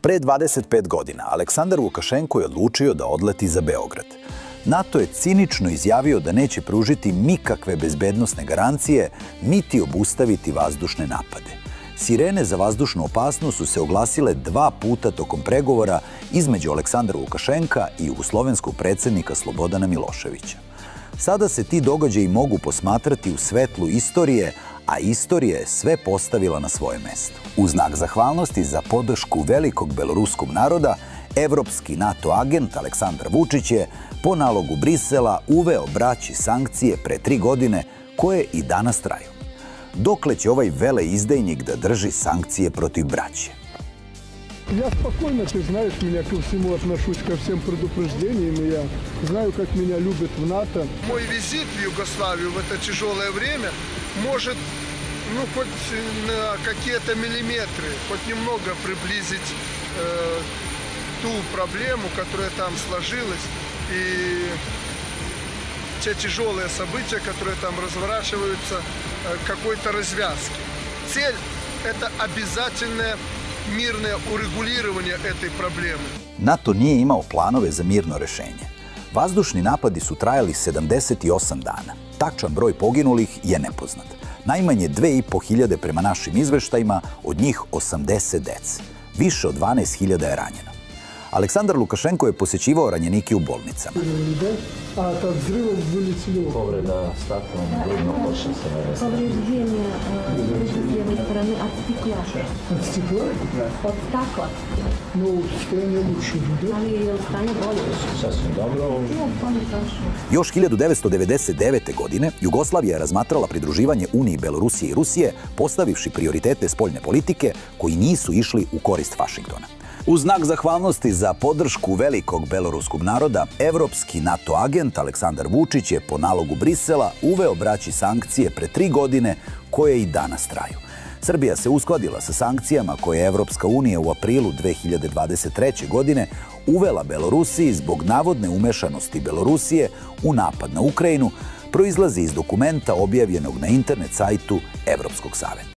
Pre 25 godina Aleksandar Lukašenko je odlučio da odleti za Beograd. NATO je cinično izjavio da neće pružiti nikakve bezbednosne garancije, niti obustaviti vazdušne napade. Sirene za vazdušnu opasnost su se oglasile 2 puta tokom pregovora između Aleksandra Lukašenka i jugoslovenskog predsjednika Slobodana Miloševića. Sada se ti događaji mogu posmatrati u svetlu istorije, a istorija je sve postavila na svoje mesto. U znak zahvalnosti za podršku velikog beloruskog naroda, evropski NATO agent Aleksandar Vučić je po nalogu Brisela uveo braći sankcije pre 3 godine koje i danas traju. Dokle će ovaj veleizdajnik da drži sankcije protiv braće? Я спокойно, ты знаешь, меня ко всему отношусь, ко всем предупреждениям, и я знаю, как меня любят в НАТО. Мой визит в Югославию в это тяжелое время может, хоть на какие-то миллиметры, хоть немного приблизить ту проблему, которая там сложилась, и те тяжелые события, которые там разворачиваются, какой-то развязки. Цель – это обязательное mirne ureguliranje ete probleme. NATO nije imao planove za mirno rešenje. Vazdušni napadi su trajali 78 dana. Tačan broj poginulih je nepoznat. Najmanje 2500 prema našim izveštajima, od njih 80 dece. Više od 12.000 je ranjeno. Aleksandar Lukašenko je posjećivao ranjenike u bolnicama. Povreda staklom, grudno košnica. Повреждение с левой стороны от стекла. От стекла? От стекла. Ну, состояние лучше, да? Ali je stanje bolje. Sasvim dobro. Još 1999. godine Jugoslavija je razmatrala pridruživanje Uniji Belorusije i Rusije, postavivši prioritete spoljne politike koji nisu išli u korist Vašingtona. U znak zahvalnosti za podršku velikog beloruskog naroda, evropski NATO agent Aleksandar Vučić je po nalogu Brisela uveo braći sankcije pre 3 godine koje i danas traju. Srbija se uskladila sa sankcijama koje je Evropska unija u aprilu 2023. godine uvela Belorusiji zbog navodne umešanosti Belorusije u napad na Ukrajinu, proizlazi iz dokumenta objavljenog na internet sajtu Evropskog saveta.